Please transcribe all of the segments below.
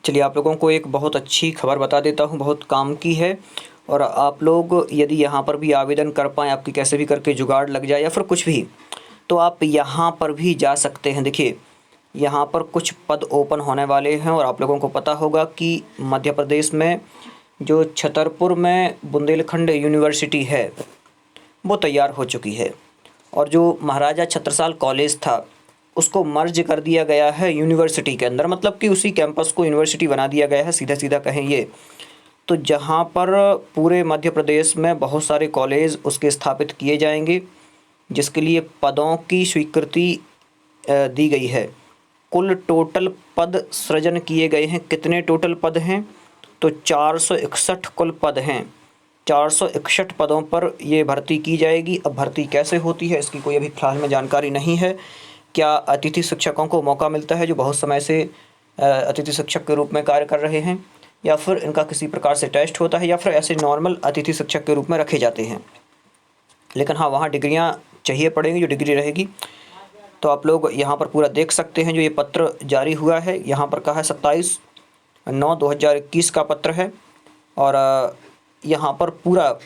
चलिए आप लोगों को एक बहुत अच्छी खबर बता देता हूँ, बहुत काम की है। और आप लोग यदि यहाँ पर भी आवेदन कर पाएँ, आपकी कैसे भी करके जुगाड़ लग जाए या फिर कुछ भी, तो आप यहाँ पर भी जा सकते हैं। देखिए यहाँ पर कुछ पद ओपन होने वाले हैं और आप लोगों को पता होगा कि मध्य प्रदेश में जो छतरपुर में बुंदेलखंड यूनिवर्सिटी है वो तैयार हो चुकी है, और जो महाराजा छत्रसाल कॉलेज था उसको मर्ज कर दिया गया है यूनिवर्सिटी के अंदर, मतलब कि उसी कैंपस को यूनिवर्सिटी बना दिया गया है, सीधा सीधा कहें ये। तो जहाँ पर पूरे मध्य प्रदेश में बहुत सारे कॉलेज उसके स्थापित किए जाएंगे, जिसके लिए पदों की स्वीकृति दी गई है। कुल टोटल पद सृजन किए गए हैं। कितने टोटल पद हैं? तो 461 कुल पद हैं। 461 पदों पर ये भर्ती की जाएगी। अब भर्ती कैसे होती है इसकी कोई अभी फ़िलहाल में जानकारी नहीं है। क्या अतिथि शिक्षकों को मौका मिलता है जो बहुत समय से अतिथि शिक्षक के रूप में कार्य कर रहे हैं, या फिर इनका किसी प्रकार से टेस्ट होता है, या फिर ऐसे नॉर्मल अतिथि शिक्षक के रूप में रखे जाते हैं। लेकिन हाँ, वहाँ डिग्रियाँ चाहिए पड़ेंगी, जो डिग्री रहेगी। तो आप लोग यहाँ पर पूरा देख सकते हैं। जो ये पत्र जारी हुआ है यहाँ पर कहा है 27/9/2021 का पत्र है, और यहाँ पर पूरा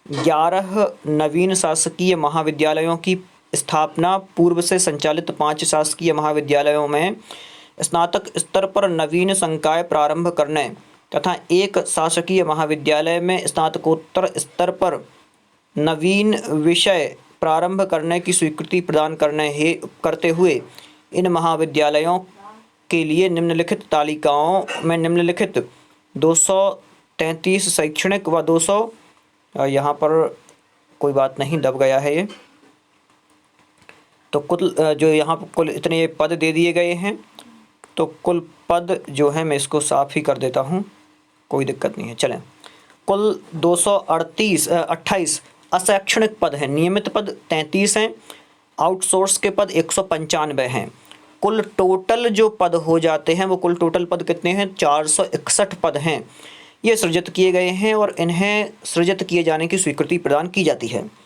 11 नवीन शासकीय महाविद्यालयों की स्थापना, पूर्व से संचालित 5 शासकीय महाविद्यालयों में स्नातक स्तर पर नवीन संकाय प्रारंभ करने तथा एक शासकीय महाविद्यालय में स्नातकोत्तर स्तर पर नवीन विषय प्रारंभ करने की स्वीकृति प्रदान करते हुए इन महाविद्यालयों के लिए निम्नलिखित तालिकाओं में निम्नलिखित 233 शैक्षणिक व 200 यहाँ पर कोई बात नहीं, दब गया है ये। तो कुल जो यहाँ पर कुल इतने पद दे दिए गए हैं, तो कुल पद जो है मैं इसको साफ ही कर देता हूँ, कोई दिक्कत नहीं है। चलें, कुल 228 अशैक्षणिक पद हैं। नियमित पद 33 हैं, आउटसोर्स के पद 195 हैं। कुल टोटल जो पद हो जाते हैं वो कुल टोटल पद कितने हैं? 461 पद हैं। ये सृजित किए गए हैं और इन्हें सृजित किए जाने की स्वीकृति प्रदान की जाती है।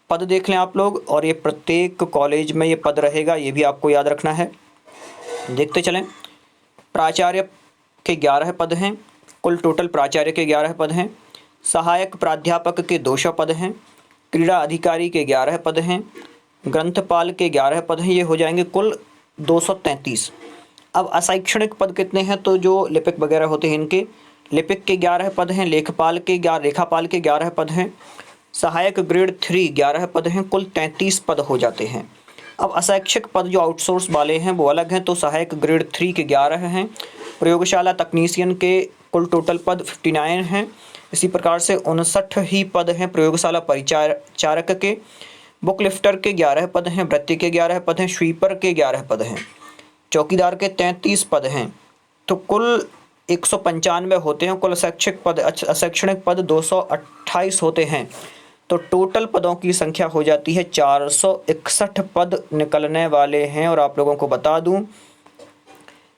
पद देख लें आप लोग, और ये प्रत्येक कॉलेज में ये पद रहेगा, ये भी आपको याद रखना है। देखते चलें। प्राचार्य के 11 पद हैं। कुल टोटल प्राचार्य के 11 पद हैं। सहायक प्राध्यापक के 200 पद हैं। क्रीड़ा अधिकारी के 11 पद हैं। ग्रंथपाल के 11 पद हैं। ये हो जाएंगे कुल 233। अब अशैक्षणिक पद कितने हैं? तो जो लिपिक वगैरह होते हैं इनके, लिपिक के 11 पद हैं। लेखापाल के 11 पद हैं। सहायक ग्रेड 3 11 पद हैं। कुल 33 पद हो जाते हैं। अब अशैक्षिक पद जो आउटसोर्स वाले हैं वो अलग हैं, तो सहायक ग्रेड 3 के 11 हैं। प्रयोगशाला तकनीशियन के कुल टोटल पद 59 हैं। इसी प्रकार से 59 ही पद हैं प्रयोगशाला परिचारक के। बुक लिफ्टर के 11 पद हैं। भृत्य के 11 पद हैं। स्वीपर के 11 पद हैं। चौकीदार के 33 पद हैं। तो कुल 195 होते हैं। कुल अशैक्षणिक पद 228 होते हैं। तो टोटल पदों की संख्या हो जाती है 461 पद निकलने वाले हैं। और आप लोगों को बता दूं,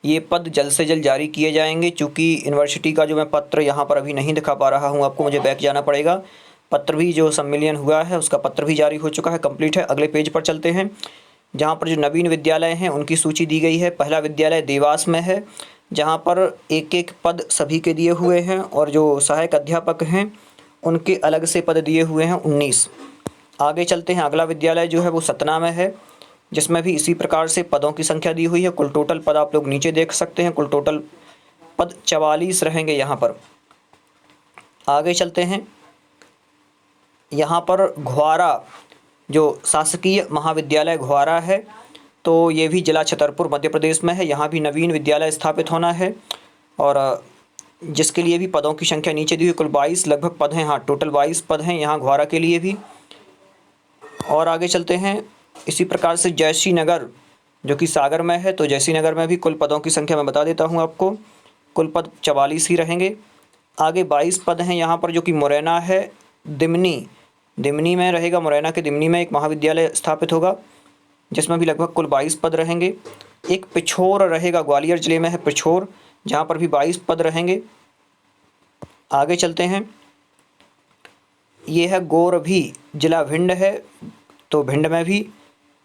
ये पद जल्द से जल्द जारी किए जाएंगे। चूँकि यूनिवर्सिटी का जो मैं पत्र यहाँ पर अभी नहीं दिखा पा रहा हूँ आपको, मुझे बैक जाना पड़ेगा। पत्र भी जो सम्मेलन हुआ है उसका पत्र भी जारी हो चुका है, कंप्लीट है। अगले पेज पर चलते हैं, जहाँ पर जो नवीन विद्यालय हैं उनकी सूची दी गई है। पहला विद्यालय देवास में है, जहाँ पर एक एक पद सभी के दिए हुए हैं, और जो सहायक अध्यापक हैं उनके अलग से पद दिए हुए हैं 19। आगे चलते हैं, अगला विद्यालय जो है वो सतना में है, जिसमें भी इसी प्रकार से पदों की संख्या दी हुई है। कुल टोटल पद आप लोग नीचे देख सकते हैं, कुल टोटल पद 44 रहेंगे यहाँ पर। आगे चलते हैं, यहाँ पर घ्वारा जो शासकीय महाविद्यालय घ्वारा है, तो ये भी जिला छतरपुर मध्य प्रदेश में है। यहाँ भी नवीन विद्यालय स्थापित होना है, और जिसके लिए भी पदों की संख्या नीचे दी हुई, कुल 22 लगभग पद हैं। हाँ, टोटल 22 पद हैं यहाँ घ्वारा के लिए भी। और आगे चलते हैं, इसी प्रकार से जयसी नगर जो कि सागर में है, तो जयसी नगर में भी कुल पदों की संख्या मैं बता देता हूँ आपको, कुल पद 44 ही रहेंगे। आगे 22 पद हैं यहाँ पर, जो कि मुरैना है, दिमनी में रहेगा। मुरैना के दिमनी में एक महाविद्यालय स्थापित होगा, जिसमें भी लगभग कुल 22 पद रहेंगे। एक पिछोर रहेगा, ग्वालियर जिले में है पिछोर, जहाँ पर भी 22 पद रहेंगे। आगे चलते हैं, ये है गोरभी जिला भिंड है, तो भिंड में भी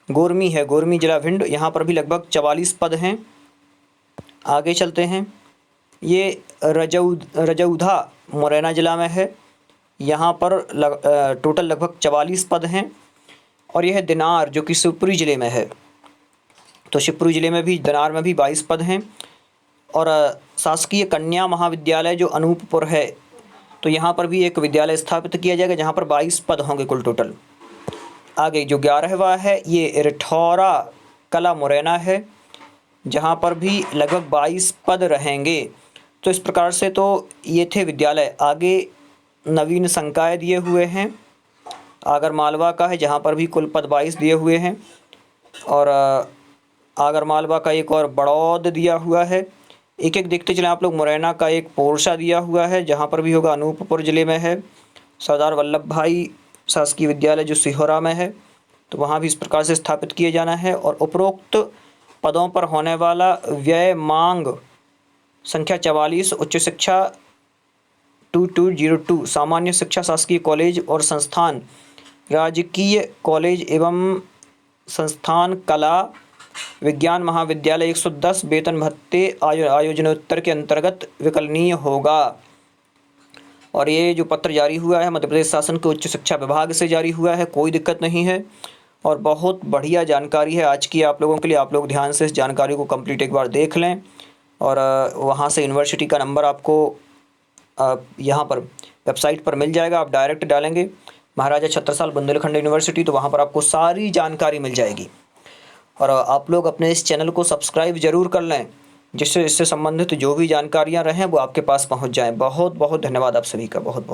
गोरमी जिला भिंड, यहाँ पर भी लगभग 44 पद हैं। आगे चलते हैं, ये रजौधा मुरैना ज़िला में है। यहाँ पर टोटल लगभग 44 पद हैं। और यह दिनार जो कि शिवपुरी ज़िले में है, तो शिवपुरी ज़िले में भी दिनार में भी 22 पद हैं। और शासकीय कन्या महाविद्यालय जो अनूपपुर है, तो यहाँ पर भी एक विद्यालय स्थापित किया जाएगा जहाँ पर 22 पद होंगे कुल टोटल। आगे जो 11वां है ये रिठौरा कला मुरैना है, जहाँ पर भी लगभग 22 पद रहेंगे। तो इस प्रकार से तो ये थे विद्यालय। आगे नवीन संकाय दिए हुए हैं। आगर मालवा का है जहाँ पर भी कुल पद 22 दिए हुए हैं। और आगर मालवा का एक और बड़ौद दिया हुआ है। एक एक देखते चलें आप लोग। मुरैना का एक पोरसा दिया हुआ है जहाँ पर भी होगा, अनूपपुर ज़िले में है। सरदार वल्लभ भाई शासकीय विद्यालय जो सिहोरा में है, तो वहाँ भी इस प्रकार से स्थापित किए जाना है। और उपरोक्त पदों पर होने वाला व्यय मांग संख्या 44 उच्च शिक्षा 2202 सामान्य शिक्षा शासकीय कॉलेज और संस्थान, राजकीय कॉलेज एवं संस्थान, कला विज्ञान महाविद्यालय 110 वेतन भत्ते आयोजनोत्तर के अंतर्गत विकलनीय होगा। और ये जो पत्र जारी हुआ है मध्य प्रदेश शासन के उच्च शिक्षा विभाग से जारी हुआ है, कोई दिक्कत नहीं है। और बहुत बढ़िया जानकारी है आज की आप लोगों के लिए। आप लोग ध्यान से इस जानकारी को कंप्लीट एक बार देख लें। और वहाँ से यूनिवर्सिटी का नंबर आपको यहाँ पर वेबसाइट पर मिल जाएगा। आप डायरेक्ट डालेंगे महाराजा छत्रसाल बुंदेलखंड यूनिवर्सिटी, तो वहाँ पर आपको सारी जानकारी मिल जाएगी। और आप लोग अपने इस चैनल को सब्सक्राइब ज़रूर कर लें, जिससे इससे संबंधित जो भी जानकारियाँ रहें वो आपके पास पहुँच जाएँ। बहुत बहुत धन्यवाद आप सभी का, बहुत बहुत।